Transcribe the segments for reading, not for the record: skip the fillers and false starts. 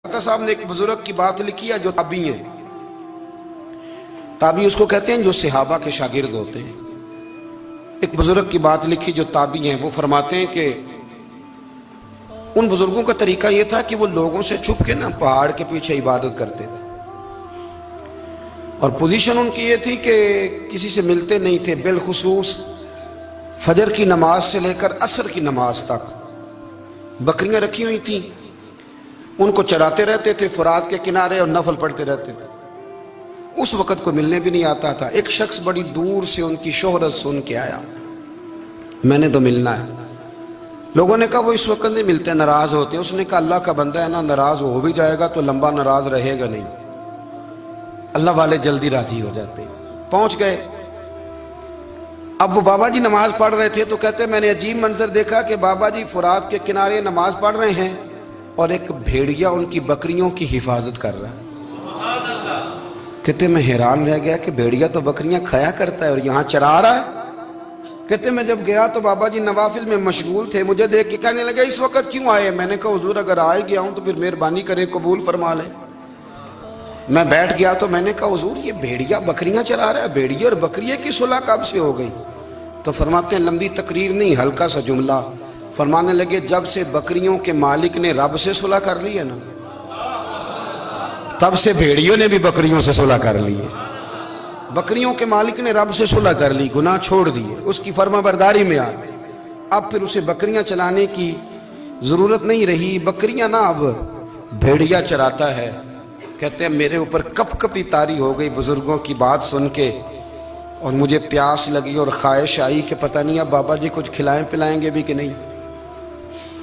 दाता साहब ने एक बुजुर्ग की बात लिखी है जो ताबी हैं। ताबी उसको कहते हैं जो सहाबा के शागिर्द होते हैं। एक बुजुर्ग की बात लिखी जो ताबी हैं, वो फरमाते हैं कि उन बुजुर्गों का तरीका ये था कि वो लोगों से छुप के ना पहाड़ के पीछे इबादत करते थे और पोजीशन उनकी ये थी कि किसी से मिलते नहीं थे, बिलखुसूस फजर की नमाज से लेकर असर की नमाज तक बकरियां रखी हुई थी, उनको चराते रहते थे फुरात के किनारे और नफल पढ़ते रहते थे। उस वक़्त को मिलने भी नहीं आता था। एक शख्स बड़ी दूर से उनकी शोहरत सुन के आया, मैंने तो मिलना है। लोगों ने कहा वो इस वक्त नहीं मिलते, नाराज होते हैं। उसने कहा अल्लाह का बंदा है ना, नाराज हो भी जाएगा तो लंबा नाराज रहेगा नहीं, अल्लाह वाले जल्दी राजी हो जाते हैं। पहुंच गए। अब वो बाबा जी नमाज पढ़ रहे थे तो कहते मैंने अजीब मंजर देखा कि बाबा जी फुरात के किनारे नमाज पढ़ रहे हैं और एक भेड़िया उनकी बकरियों की हिफाजत कर रहा है। कहते मैं हैरान रह गया कि भेड़िया तो बकरियां खाया करता है और यहाँ चरा रहा है। कहते मैं जब गया तो बाबा जी नवाफिल में मशगूल थे, मुझे देख के कहने लगे इस वक्त क्यों आए। मैंने कहा हुजूर अगर आ ही गया हूं तो फिर मेहरबानी करे कबूल फरमा ले। मैं बैठ गया तो मैंने कहा हुजूर ये भेड़िया बकरियां चरा रहा है, भेड़िया और बकरिया की सुलह कब से हो गई। तो फरमाते हैं लंबी तकरीर नहीं, हल्का सा जुमला। फरमाने लगे जब से बकरियों के मालिक ने रब से सुलह कर ली है ना, तब से भेड़ियों ने भी बकरियों से सुलह कर ली है। बकरियों के मालिक ने रब से सुलह कर ली, गुनाह छोड़ दिए, उसकी फर्माबरदारी में आ गए। अब फिर उसे बकरियां चलाने की जरूरत नहीं रही, बकरियां ना अब भेड़िया चराता है। कहते हैं मेरे ऊपर कपकपी तारी हो गई बुजुर्गों की बात सुन के और मुझे प्यास लगी और ख्वाहिश आई कि पता नहीं अब बाबा जी कुछ खिलाएं पिलाएंगे भी कि नहीं,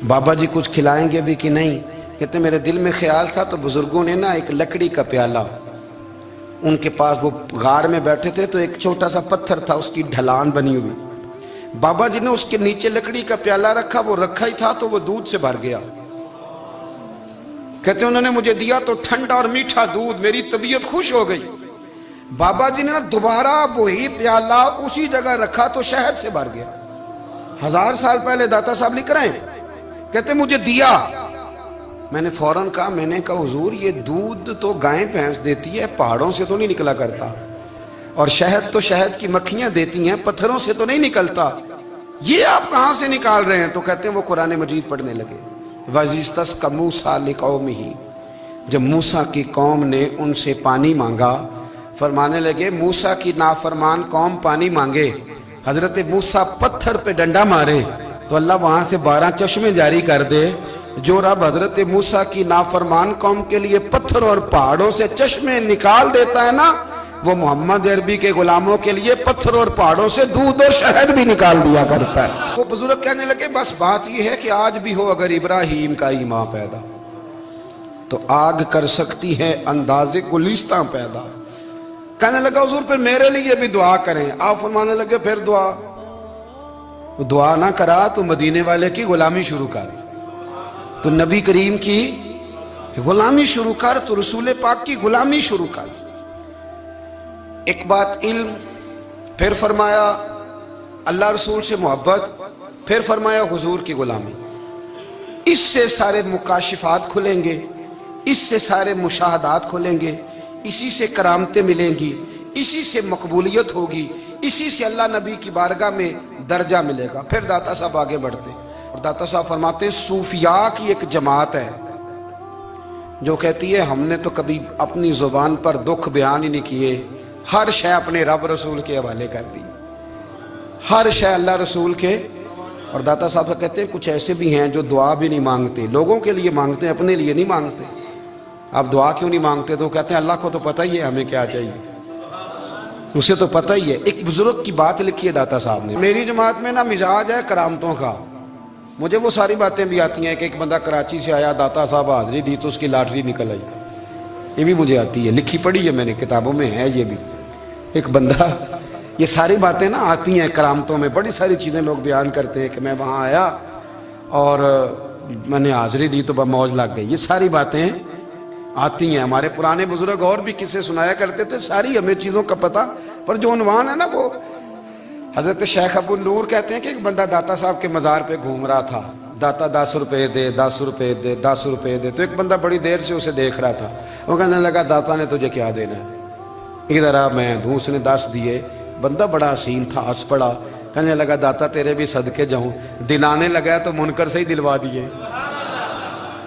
बाबा जी कुछ खिलाएंगे भी कि नहीं। कहते मेरे दिल में ख्याल था तो बुजुर्गों ने ना एक लकड़ी का प्याला, उनके पास वो गाड़ में बैठे थे तो एक छोटा सा पत्थर था, उसकी ढलान बनी हुई, बाबा जी ने उसके नीचे लकड़ी का प्याला रखा, वो रखा ही था तो वो दूध से भर गया। कहते उन्होंने मुझे दिया तो ठंडा और मीठा दूध, मेरी तबीयत खुश हो गई। बाबा जी ने ना दोबारा वही प्याला उसी जगह रखा तो शहद से भर गया। 1000 साल पहले दाता साहब लिख रहे हैं। कहते मुझे दिया, मैंने फौरन कहा, मैंने कहा हुजूर ये दूध तो गाय भैंस देती है, पहाड़ों से तो नहीं निकला करता, और शहद तो शहद की मक्खियां देती हैं, पत्थरों से तो नहीं निकलता, ये आप कहां से निकाल रहे हैं। तो कहते हैं वो कुरान मजीद पढ़ने लगे। वज़िस्तस्क़ा मूसा लिक़ौमिही, जब मूसा की कौम ने उनसे पानी मांगा, फरमाने लगे मूसा की नाफरमान कौम पानी मांगे, हजरत मूसा पत्थर पे डंडा मारे तो अल्लाह वहां से 12 चश्मे जारी कर दे। जो रब हजरत मूसा की नाफरमान कौम के लिए पत्थर और पहाड़ों से चश्मे निकाल देता है ना, वो मोहम्मद अरबी के गुलामों के लिए पत्थर और पहाड़ों से दूध और शहद भी निकाल दिया करता है। वो बुजुर्ग कहने लगे बस बात यह है कि आज भी हो अगर इब्राहिम का ईमान पैदा तो आग कर सकती है अंदाजे गुलिस्तां पैदा। कहने लगा हुजूर फिर मेरे लिए भी दुआ करें। आप फरमाने लगे फिर दुआ ना करा तो मदीने वाले की गुलामी शुरू कर, तो नबी करीम की गुलामी शुरू कर, तो रसूल पाक की गुलामी शुरू कर। एक बात इल्म, फिर फरमाया अल्लाह रसूल से मोहब्बत, फिर फरमाया हुजूर की गुलामी। इससे सारे मुकाशिफात खुलेंगे, इससे सारे मुशाहदात खुलेंगे, इसी से करामतें मिलेंगी, इसी से मकबूलियत होगी, इसी से अल्लाह नबी की बारगाह में दर्जा मिलेगा। फिर दाता साहब आगे बढ़ते और दाता साहब फरमाते हैं सूफिया की एक जमात है जो कहती है हमने तो कभी अपनी जुबान पर दुख बयान ही नहीं किए, हर शय अपने रब रसूल के हवाले कर दी, हर शय अल्लाह रसूल के। और दाता साहब कहते हैं कुछ ऐसे भी हैं जो दुआ भी नहीं मांगते, लोगों के लिए मांगते हैं, अपने लिए नहीं मांगते। आप दुआ क्यों नहीं मांगते? तो कहते हैं अल्लाह को तो पता ही है हमें क्या चाहिए, उसे तो पता ही है। एक बुजुर्ग की बात लिखी है दाता साहब ने, मेरी जमात में ना मिजाज है करामतों का, मुझे वो सारी बातें भी आती हैं कि एक बंदा कराची से आया, दाता साहब हाजिरी दी तो उसकी लॉटरी निकल आई, ये भी मुझे आती है, लिखी पढ़ी है मैंने, किताबों में है ये भी। एक बंदा, ये सारी बातें ना आती हैं करामतों में, बड़ी सारी चीज़ें लोग बयान करते हैं कि मैं वहाँ आया और मैंने हाजिरी दी तो मौज लग गई, ये सारी बातें आती हैं। हमारे पुराने बुजुर्ग और भी किस्से सुनाया करते थे, सारी हमें चीज़ों का पता, पर जो उन्वान है ना वो हजरत शेख अबू नूर कहते हैं कि एक बंदा दाता साहब के मज़ार पे घूम रहा था, दाता 10 रुपए दे, 10 रुपए दे, 10 रुपए दे। तो एक बंदा बड़ी देर से उसे देख रहा था। वो कहने लगा दाता ने तुझे क्या देना है, इधर आ मैं दूँ। उसने 10 दिए। बंदा बड़ा हसीन था, हंस पड़ा। कहने लगा दाता तेरे भी सदके जाऊं। दिन आने लगा तो मुनकर से ही दिलवा दिए,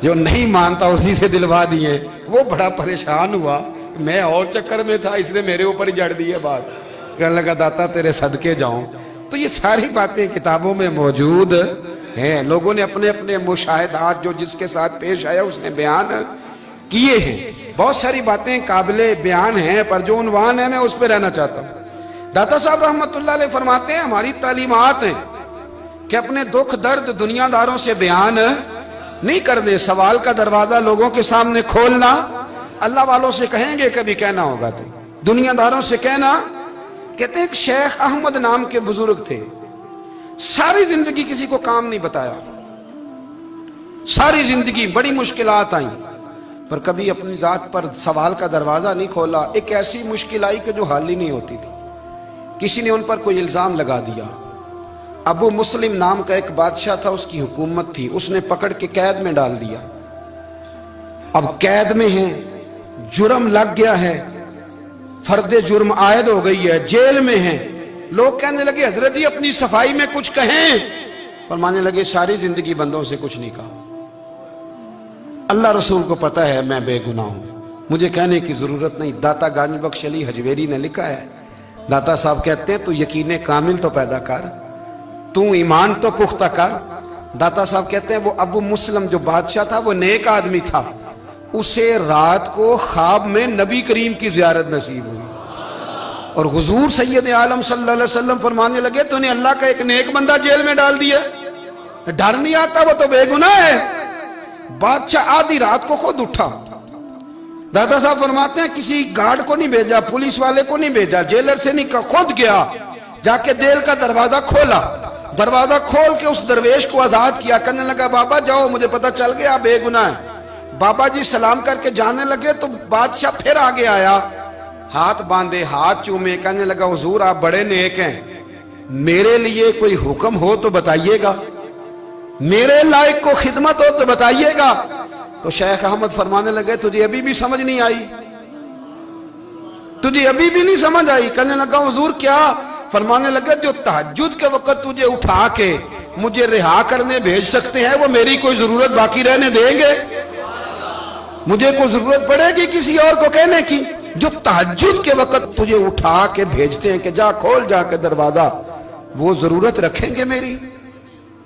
जो नहीं मानता उसी से दिलवा दिए। वो बड़ा परेशान हुआ, मैं और चक्कर में था इसलिए मेरे ऊपर ही जड़ दी है बात। कहने लगा दाता तेरे सदके जाऊं। तो ये सारी बातें किताबों में मौजूद हैं। लोगों ने अपने अपने मुशाहिदात जो जिसके साथ पेश आया उसने बयान किए हैं। बहुत सारी बातें काबिले बयान हैं, पर जो उन्वान है मैं उस पर रहना चाहता हूँ। दाता साहब रहमतुल्लाह अलैह फरमाते हैं हमारी तालीमात हैं कि अपने दुख दर्द दुनियादारों से बयान नहीं करने, सवाल का दरवाजा लोगों के सामने खोलना। अल्लाह वालों से कहेंगे कभी कहना होगा तो दुनियादारों से कहना। कहते हैं शेख अहमद नाम के बुजुर्ग थे, सारी जिंदगी किसी को काम नहीं बताया, सारी जिंदगी बड़ी मुश्किलात आई, पर कभी अपनी जात पर सवाल का दरवाजा नहीं खोला। एक ऐसी मुश्किल आई कि जो हल ही नहीं होती थी। किसी ने उन पर कोई इल्जाम लगा दिया। अबू मुस्लिम नाम का एक बादशाह था, उसकी हुकूमत थी, उसने पकड़ के कैद में डाल दिया। अब कैद में है, जुर्म लग गया है, फर्दे जुर्म आयद हो गई है, जेल में है। लोग कहने लगे हजरत जी अपनी सफाई में कुछ कहें। फरमाने लगे सारी जिंदगी बंदों से कुछ नहीं कहा, अल्लाह रसूल को पता है मैं बेगुनाह हूं, मुझे कहने की जरूरत नहीं। दाता गानी बख्श अली हजवेरी ने लिखा है, दाता साहब कहते हैं तू यकीन कामिल तो पैदा कर, तू ईमान तो पुख्ता कर। दाता साहब कहते हैं वो अबू मुस्लिम जो बादशाह था वो नेक आदमी था, उसे रात को ख्वाब में नबी करीम की ज़ियारत नसीब हुई और हुजूर सैयद आलम सल्लल्लाहु अलैहि वसल्लम फरमाने लगे तूने अल्लाह का एक नेक बंदा जेल में डाल दिया, डर नहीं आता, वो तो बेगुनाह है। बादशाह आधी रात को खुद उठा। दादा साहब फरमाते हैं किसी गार्ड को नहीं भेजा, पुलिस वाले को नहीं भेजा, जेलर से नहीं कहा, खुद गया, जाके जेल का दरवाजा खोला। दरवाजा खोल के उस दरवेश को आजाद किया। कहने लगा बाबा जाओ, मुझे पता चल गया आप बेगुनाह है। बाबा जी सलाम करके जाने लगे तो बादशाह फिर आगे आया, हाथ बांधे, हाथ चूमे। कहने लगा हुजूर आप बड़े नेक हैं, मेरे लिए कोई हुक्म हो तो बताइएगा, मेरे लायक को खिदमत हो तो बताइएगा। तो शेख अहमद फरमाने लगे तुझे अभी भी समझ नहीं आई, तुझे अभी भी नहीं समझ आई। कहने लगा हुजूर क्या? फरमाने लगे जो तहज्जुद के वक्त तुझे उठा के मुझे रिहा करने भेज सकते हैं वो मेरी कोई जरूरत बाकी रहने देंगे? मुझे कोई जरूरत पड़ेगी किसी और को कहने की? जो तहज्जुद के वक्त तुझे उठा के भेजते हैं कि जा खोल जाके दरवाजा, वो जरूरत रखेंगे? मेरी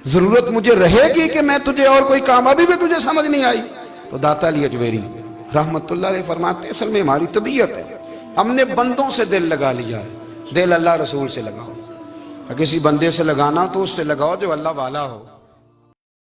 जरूरत मुझे रहेगी कि मैं तुझे और कोई काम? अभी भी तुझे समझ नहीं आई? तो दाता अली अजमेरी रहमतुल्लाह अलैह फरमाते हैं असल में हमारी तबीयत है, हमने बंदों से दिल लगा लिया है। दिल अल्लाह रसूल से लगाओ, किसी बंदे से लगाना तो उससे लगाओ जो अल्लाह वाला हो।